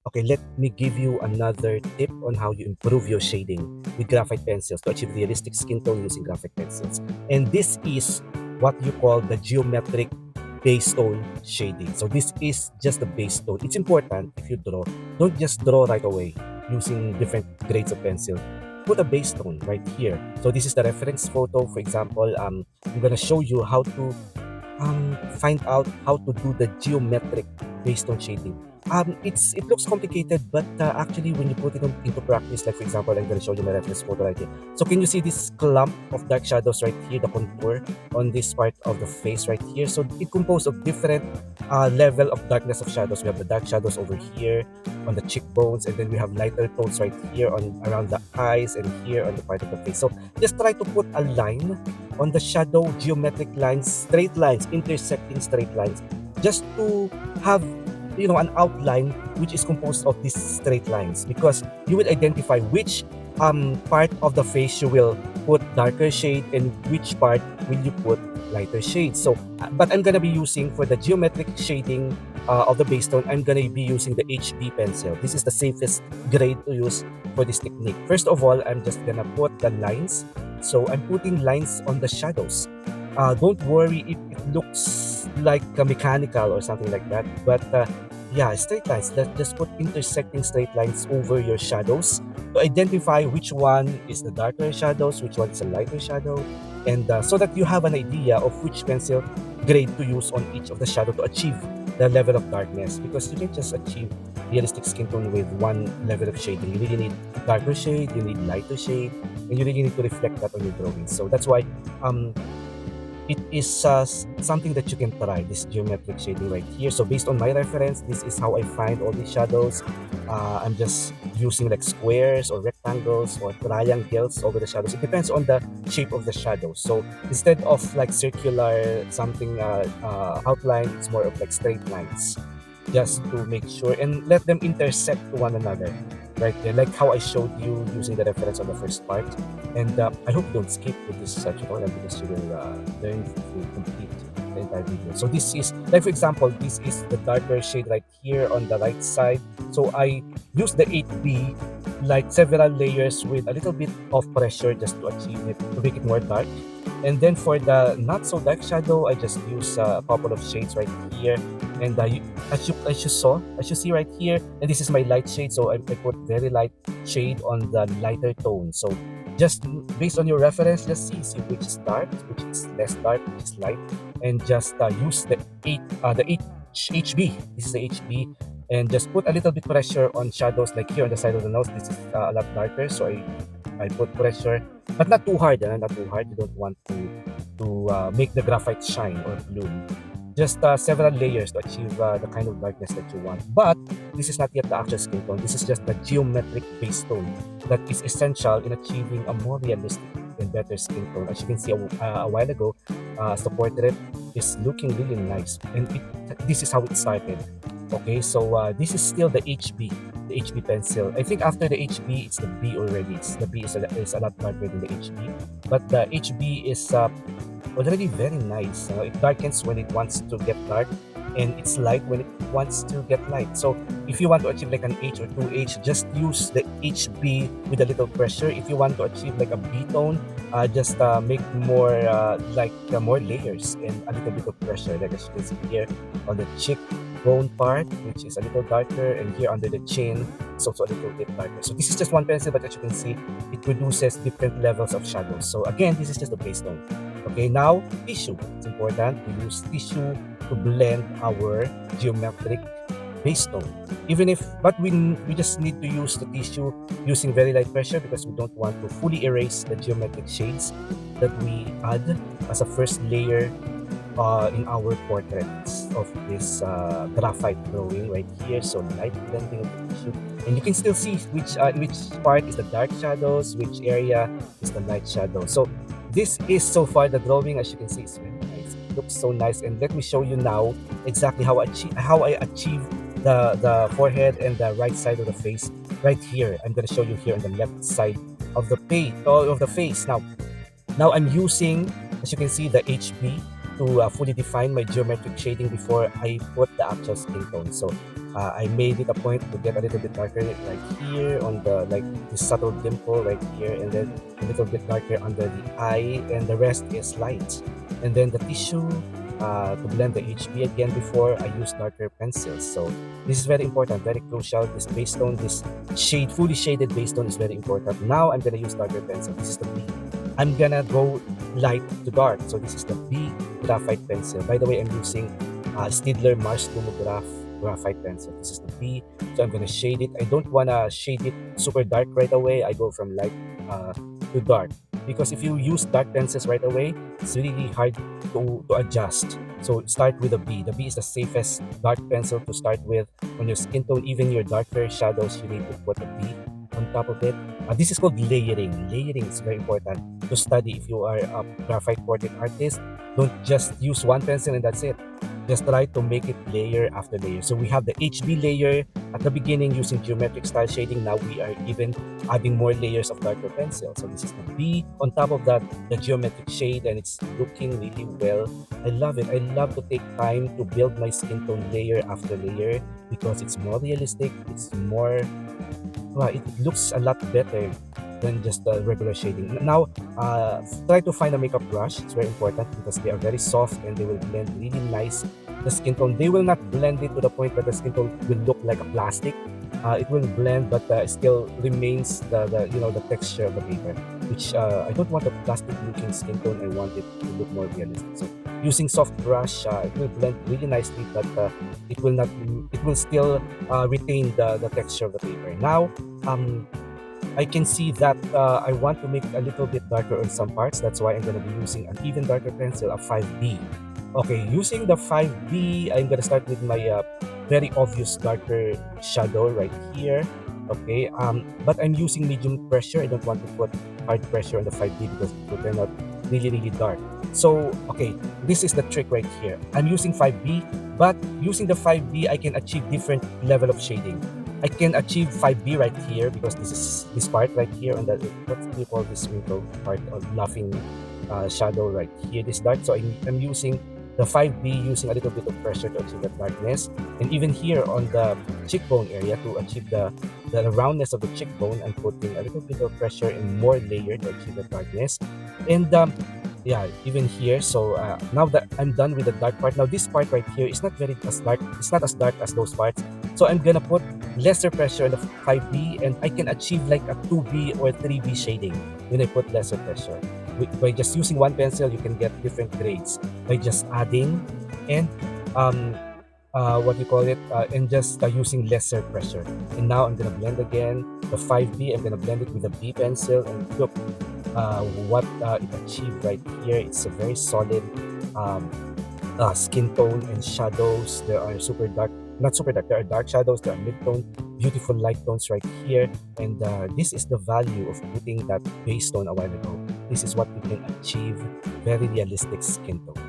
Okay, let me give you another tip on how you improve your shading with graphite pencils to achieve realistic skin tone using graphite pencils. And this is what you call the geometric base tone shading. So this is just the base tone. It's important if you draw, don't just draw right away using different grades of pencil. Put a base tone right here. So this is the reference photo. For example, I'm gonna show you how to find out how to do the geometric based on shading. It looks complicated, but actually when you put it into practice, like for example, I'm going to show you my reference photo right here. So can you see this clump of dark shadows right here, the contour on this part of the face right here? So it composed of different level of darkness of shadows. We have the dark shadows over here on the cheekbones, and then we have lighter tones right here on around the eyes and here on the part of the face. So just try to put a line on the shadow, geometric lines, straight lines, intersecting straight lines, just to have an outline which is composed of these straight lines, because you will identify which part of the face you will put darker shade and which part will you put lighter shade. So but I'm gonna be using for the geometric shading of the base tone, I'm gonna be using the HB pencil. This is the safest grade to use for this technique. First of all, I'm just gonna put the lines. So I'm putting lines on the shadows. Don't worry if it looks like mechanical or something like that, but yeah, straight lines. Let's just put intersecting straight lines over your shadows to identify which one is the darker shadows, which one is a lighter shadow, and so that you have an idea of which pencil grade to use on each of the shadow to achieve the level of darkness, because you can just achieve realistic skin tone with one level of shading. You really need darker shade, you need lighter shade, and you really need to reflect that on your drawings. So that's why um, it is something that you can try, this geometric shading right here. So based on my reference, this is how I find all these shadows. I'm just using like squares or rectangles or triangles over the shadows. It depends on the shape of the shadow. So instead of like circular something outline, it's more of like straight lines, just to make sure and let them intersect to one another right there, like how I showed you using the reference on the first part. And I hope you don't skip with this tutorial, because you will learn to complete the entire video. So this is, like for example, this is the darker shade right here on the right side. So I use the 8B like several layers with a little bit of pressure just to achieve it, to make it more dark. And then for the not so dark shadow, I just use a couple of shades right here. And as you see right here, and this is my light shade, so I put very light shade on the lighter tone. So just based on your reference, just see which is dark, which is less dark, which is light, and just use the HB. This is the HB, and just put a little bit pressure on shadows, like here on the side of the nose. This is a lot darker, so I put pressure, but not too hard. Not too hard. You don't want to make the graphite shine or bloom. Just several layers to achieve the kind of darkness that you want. But this is not yet the actual skin tone. This is just the geometric base tone that is essential in achieving a more realistic and better skin tone. As you can see a while ago, as the portrait is looking really nice, and this is how it started. Okay, so this is still the HB pencil. I think after the HB, it's the B already. The B is a lot darker than the HB, but the HB is already very nice. It darkens when it wants to get dark, and it's light when it wants to get light. So if you want to achieve like an H or 2H, just use the HB with a little pressure. If you want to achieve like a B tone, just make more more layers and a little bit of pressure, like as you can see here on the cheek bone part, which is a little darker, and here under the chin it's also a little bit darker. So this is just one pencil, but as you can see, it produces different levels of shadows. So again, this is just the base tone. Okay, now tissue. It's important to use tissue to blend our geometric base tone. But we just need to use the tissue using very light pressure, because we don't want to fully erase the geometric shades that we add as a first layer in our portraits of this graphite drawing right here. So light blending of the tissue, and you can still see which part is the dark shadows, which area is the light shadow. So this is so far the drawing. As you can see, it's very nice. It looks so nice, and let me show you now exactly how I achieve the forehead and the right side of the face right here. I'm going to show you here on the left side of the face. Now I'm using, as you can see, the HB to fully define my geometric shading before I put the actual skin tone. So I made it a point to get a little bit darker right here on the like this subtle dimple right here, and then a little bit darker under the eye, and the rest is light. And then the tissue to blend the HB again before I use darker pencils. So this is very important, very crucial. This base tone, this shade, fully shaded base tone is very important. Now I'm gonna use darker pencil. This is the B. I'm gonna go light to dark. So this is the B graphite pencil. By the way, I'm using Stidler Mars Lumograph graphite pencil. This is the B. So I'm gonna shade it. I don't wanna shade it super dark right away. I go from light to dark, because if you use dark pencils right away, it's really hard to adjust. So start with a B. The B is the safest dark pencil to start with. On your skin tone, even your darker shadows, you need to put a B on top of it. This is called layering. Layering is very important to study if you are a graphite portrait artist. Don't just use one pencil and that's it. Just try to make it layer after layer. So we have the HB layer at the beginning using geometric style shading. Now we are even adding more layers of darker pencil. So this is the B. On top of that, the geometric shade, and it's looking really well. I love it. I love to take time to build my skin tone layer after layer because it's more realistic. It's more, well, it looks a lot better than just the regular shading. Now, try to find a makeup brush. It's very important because they are very soft and they will blend really nice the skin tone. They will not blend it to the point that the skin tone will look like a plastic. It will blend, but still remains the you know, the texture of the paper, which I don't want a plastic looking skin tone. I want it to look more realistic. So using soft brush, it will blend really nicely, but it will not. It will still retain the texture of the paper. Now, I can see that I want to make it a little bit darker on some parts. That's why I'm going to be using an even darker pencil, a 5B. Okay, using the 5B, I'm going to start with my very obvious darker shadow right here. Okay, but I'm using medium pressure. I don't want to put hard pressure on the 5B because it will turn out really, really dark. So, okay, this is the trick right here. I'm using 5B, but using the 5B, I can achieve different level of shading. I can achieve 5B right here because this is this part right here on the, what do you call this wrinkle part of laughing shadow right here, this dark. So I'm using the 5B using a little bit of pressure to achieve that darkness. And even here on the cheekbone area to achieve the roundness of the cheekbone, I'm putting a little bit of pressure and more layer to achieve the darkness. And yeah, even here. So now that I'm done with the dark part, now this part right here is not very as dark. It's not as dark as those parts. So I'm gonna put lesser pressure on the 5B, and I can achieve like a 2B or 3B shading when I put lesser pressure. By just using one pencil, you can get different grades by just adding and what you call it, and just using lesser pressure. And now I'm gonna blend again the 5B. I'm gonna blend it with a B pencil, and look what it achieved right here. It's a very solid skin tone and shadows. There are super dark, not super dark, there are dark shadows, there are mid-tone, beautiful light tones right here. And this is the value of putting that base tone a while ago. This is what we can achieve, very realistic skin tone.